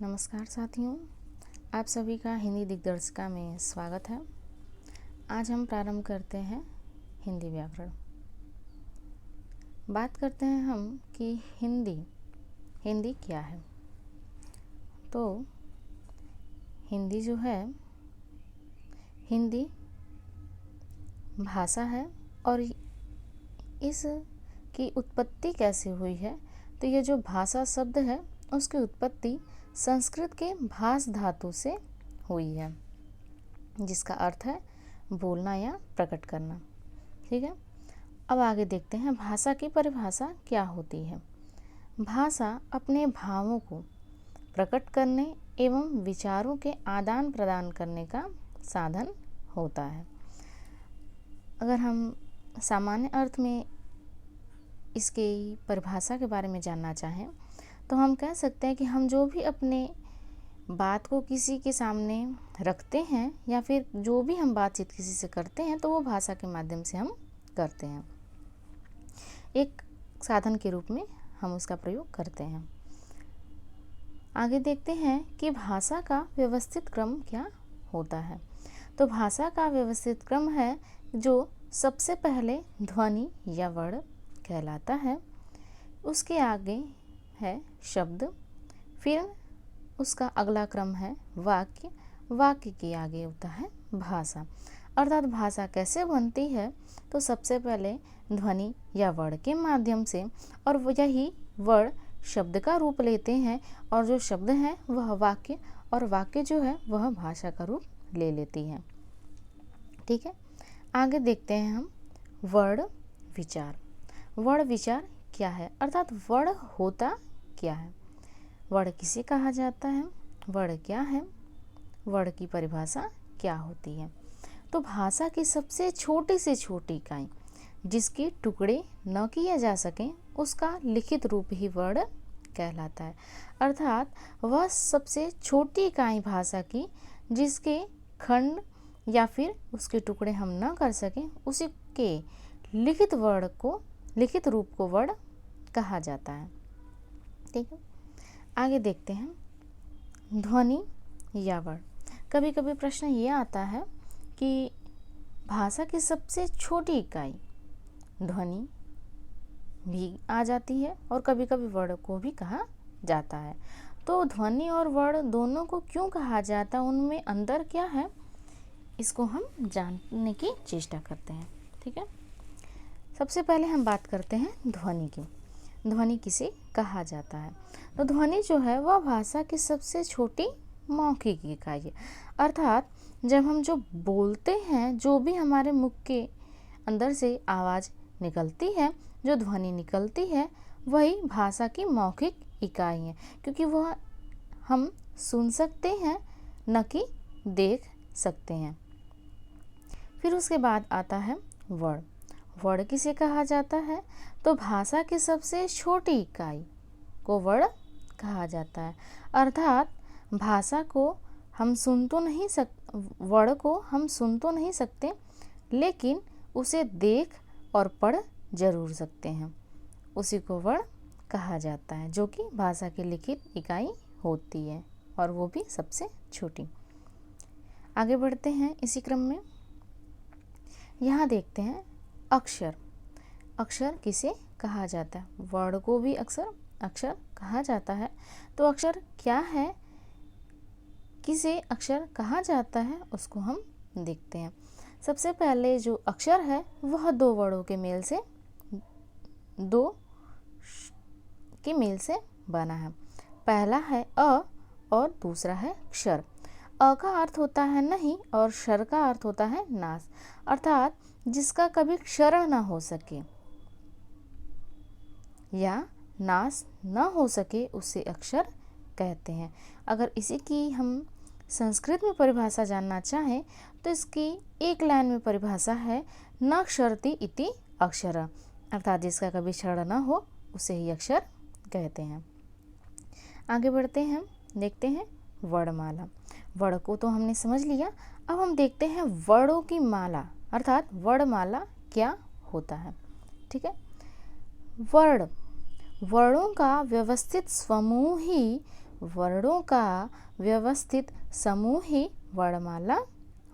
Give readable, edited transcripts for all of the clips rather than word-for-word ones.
नमस्कार साथियों, आप सभी का हिंदी दिग्दर्शिका में स्वागत है। आज हम प्रारंभ करते हैं हिंदी व्याकरण। बात करते हैं हम कि हिंदी क्या है। तो हिंदी जो है, हिंदी भाषा है और इसकी उत्पत्ति कैसे हुई है। तो ये जो भाषा शब्द है उसकी उत्पत्ति संस्कृत के भास धातु से हुई है, जिसका अर्थ है बोलना या प्रकट करना। ठीक है, अब आगे देखते हैं भाषा की परिभाषा क्या होती है। भाषा अपने भावों को प्रकट करने एवं विचारों के आदान प्रदान करने का साधन होता है। अगर हम सामान्य अर्थ में इसके परिभाषा के बारे में जानना चाहें तो हम कह सकते हैं कि हम जो भी अपने बात को किसी के सामने रखते हैं या फिर जो भी हम बातचीत किसी से करते हैं तो वो भाषा के माध्यम से हम करते हैं। एक साधन के रूप में हम उसका प्रयोग करते हैं। आगे देखते हैं कि भाषा का व्यवस्थित क्रम क्या होता है। तो भाषा का व्यवस्थित क्रम है जो सबसे पहले ध्वनि या वर्ण कहलाता है, उसके आगे है शब्द, फिर उसका अगला क्रम है वाक्य, वाक्य के आगे होता है भाषा। अर्थात भाषा कैसे बनती है, तो सबसे पहले ध्वनि या वर्ण के माध्यम से, और यही वर्ण शब्द का रूप लेते हैं और जो शब्द है वह वाक्य, और वाक्य जो है वह भाषा का रूप ले लेती है। ठीक है, आगे देखते हैं हम वर्ण विचार। वर्ण विचार क्या है, अर्थात वर्ण होता क्या है, वर्ण किसे कहा जाता है, वर्ण क्या है, वर्ण की परिभाषा क्या होती है। तो भाषा की सबसे छोटी से छोटी इकाई जिसके टुकड़े न किए जा सकें उसका लिखित रूप ही वर्ण कहलाता है। अर्थात वह सबसे छोटी इकाई भाषा की जिसके खंड या फिर उसके टुकड़े हम न कर सकें, उसी के लिखित रूप को वर्ण कहा जाता है। ठीक है, आगे देखते हैं ध्वनि या वर्ण। कभी कभी प्रश्न ये आता है कि भाषा की सबसे छोटी इकाई ध्वनि भी आ जाती है और कभी कभी वर्ण को भी कहा जाता है। तो ध्वनि और वर्ण दोनों को क्यों कहा जाता है, उनमें अंतर क्या है, इसको हम जानने की चेष्टा करते हैं। ठीक है, सबसे पहले हम बात करते हैं ध्वनि की। ध्वनि किसे कहा जाता है, तो ध्वनि जो है वह भाषा की सबसे छोटी मौखिक इकाई है। अर्थात जब हम जो बोलते हैं, जो भी हमारे मुख के अंदर से आवाज़ निकलती है, जो ध्वनि निकलती है, वही भाषा की मौखिक इकाई है, क्योंकि वह हम सुन सकते हैं न कि देख सकते हैं। फिर उसके बाद आता है वर्ण। वर्ण किसे कहा जाता है, तो भाषा की सबसे छोटी इकाई को वर्ण कहा जाता है। अर्थात भाषा को हम सुन तो नहीं वर्ण को हम सुन तो नहीं सकते, लेकिन उसे देख और पढ़ जरूर सकते हैं, उसी को वर्ण कहा जाता है, जो कि भाषा की लिखित इकाई होती है और वो भी सबसे छोटी। आगे बढ़ते हैं इसी क्रम में। यहाँ देखते हैं अक्षर। अक्षर किसे कहा जाता है, वर्ण को भी अक्षर कहा जाता है। तो अक्षर क्या है, किसे अक्षर कहा जाता है, उसको हम देखते हैं। सबसे पहले जो अक्षर है वह दो वर्णों के मेल से बना है। पहला है अ और दूसरा है क्षर। अ का अर्थ होता है नहीं और क्षर का अर्थ होता है नाश। अर्थात जिसका कभी क्षरण न हो सके या नाश न हो सके उसे अक्षर कहते हैं। अगर इसी की हम संस्कृत में परिभाषा जानना चाहें तो इसकी एक लाइन में परिभाषा है न क्षरति इति अक्षर, अर्थात जिसका कभी क्षरण न हो उसे ही अक्षर कहते हैं। आगे बढ़ते हैं, देखते हैं वर्णमाला। वर्ण को तो हमने समझ लिया, अब हम देखते हैं वर्णों की माला, अर्थात वर्णमाला क्या होता है। ठीक है, वर्णों का व्यवस्थित समूह ही वर्णों का व्यवस्थित समूह ही वर्णमाला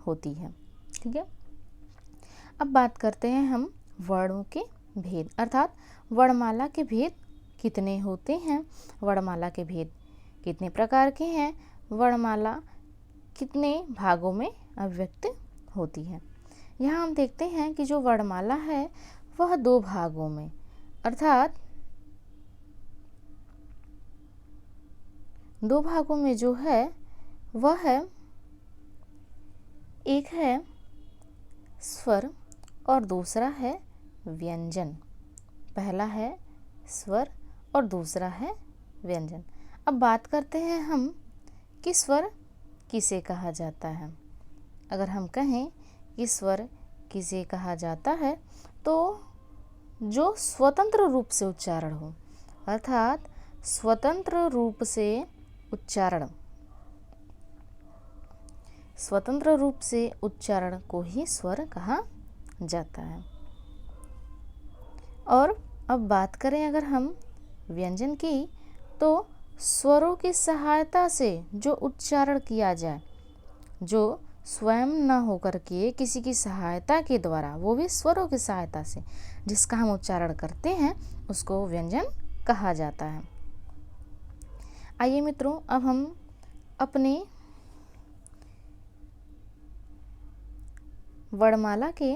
होती है। ठीक है, अब बात करते हैं हम वर्णों के भेद, अर्थात वर्णमाला के भेद कितने होते हैं, वर्णमाला के भेद कितने प्रकार के हैं, वर्णमाला कितने भागों में अभिव्यक्त होती है। यहाँ हम देखते हैं कि जो वर्णमाला है वह 2 भागों में, अर्थात 2 भागों में जो है वह है, एक है स्वर और दूसरा है व्यंजन। पहला है स्वर और दूसरा है व्यंजन। अब बात करते हैं हम कि स्वर किसे कहा जाता है। अगर हम कहें कि स्वर किसे कहा जाता है तो जो स्वतंत्र रूप से उच्चारण हो, अर्थात स्वतंत्र रूप से उच्चारण, स्वतंत्र रूप से उच्चारण को ही स्वर कहा जाता है। और अब बात करें अगर हम व्यंजन की, तो स्वरों की सहायता से जो उच्चारण किया जाए, जो स्वयं न होकर के किसी की सहायता के द्वारा, वो भी स्वरों की सहायता से जिसका हम उच्चारण करते हैं उसको व्यंजन कहा जाता है। आइए मित्रों, अब हम अपने वर्णमाला के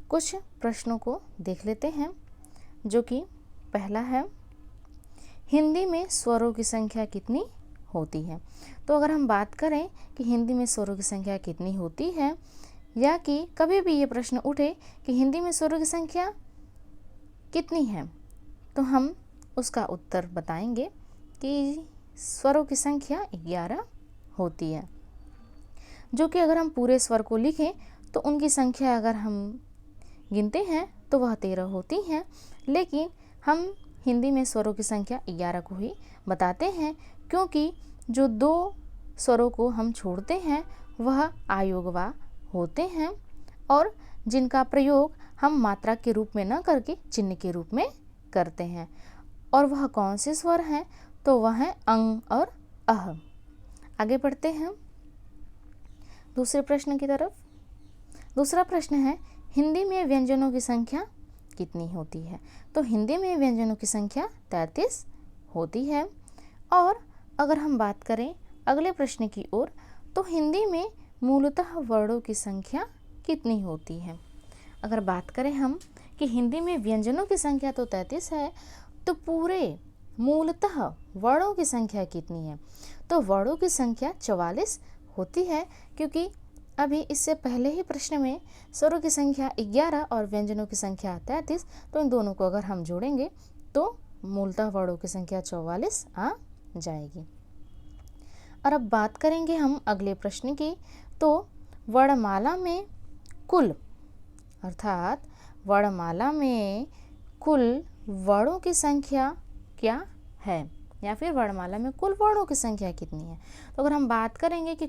कुछ प्रश्नों को देख लेते हैं, जो कि पहला है, हिंदी में स्वरों की संख्या कितनी होती है। तो अगर हम बात करें कि हिंदी में स्वरों की संख्या कितनी होती है, या कि कभी भी ये प्रश्न उठे कि हिंदी में स्वरों की संख्या कितनी है, तो हम उसका उत्तर बताएंगे कि स्वरों की संख्या 11 होती है, जो कि अगर हम पूरे स्वर को लिखें तो उनकी संख्या अगर हम गिनते हैं तो वह 13 होती हैं, लेकिन हम हिंदी में स्वरों की संख्या 11 को ही बताते हैं, क्योंकि जो 2 स्वरों को हम छोड़ते हैं वह आयोगवा होते हैं, और जिनका प्रयोग हम मात्रा के रूप में न करके चिन्ह के रूप में करते हैं। और वह कौन से स्वर हैं, तो वह है अंग और अह। आगे बढ़ते हैं दूसरे प्रश्न की तरफ। दूसरा प्रश्न है, हिंदी में व्यंजनों की संख्या कितनी होती है। तो हिंदी में व्यंजनों की संख्या 33 होती है। और अगर हम बात करें अगले प्रश्न की ओर, तो हिंदी में मूलतः वर्णों की संख्या कितनी होती है। अगर बात करें हम कि हिंदी में व्यंजनों की संख्या तो 33 है, तो पूरे मूलतः वर्णों की संख्या कितनी है। तो वर्णों की संख्या 44 होती है, क्योंकि अभी इससे पहले ही प्रश्न में स्वरों की संख्या 11 और व्यंजनों की संख्या 33, तो इन दोनों को अगर हम जोड़ेंगे तो मूलतः वर्णों की संख्या 44 आ जाएगी। और अब बात करेंगे हम अगले प्रश्न की, तो वर्णमाला में कुल, अर्थात वर्णमाला में कुल वर्णों की संख्या क्या है, या फिर वर्णमाला में कुल वर्णों की संख्या कितनी है। तो अगर हम बात करेंगे कि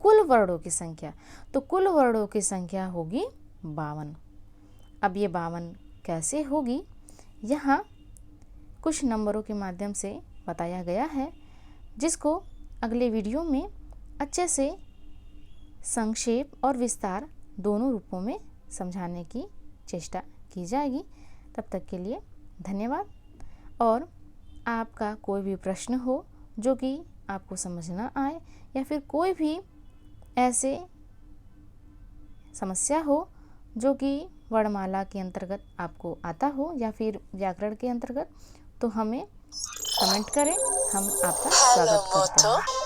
कुल वर्णों की संख्या, तो कुल वर्णों की संख्या होगी 52। अब ये 52 कैसे होगी, यहाँ कुछ नंबरों के माध्यम से बताया गया है, जिसको अगले वीडियो में अच्छे से संक्षेप और विस्तार दोनों रूपों में समझाने की चेष्टा की जाएगी। तब तक के लिए धन्यवाद। और आपका कोई भी प्रश्न हो जो कि आपको समझ ना आए, या फिर कोई भी ऐसे समस्या हो जो कि वर्णमाला के अंतर्गत आपको आता हो या फिर व्याकरण के अंतर्गत, तो हमें कमेंट करें, हम आपका स्वागत करते हैं।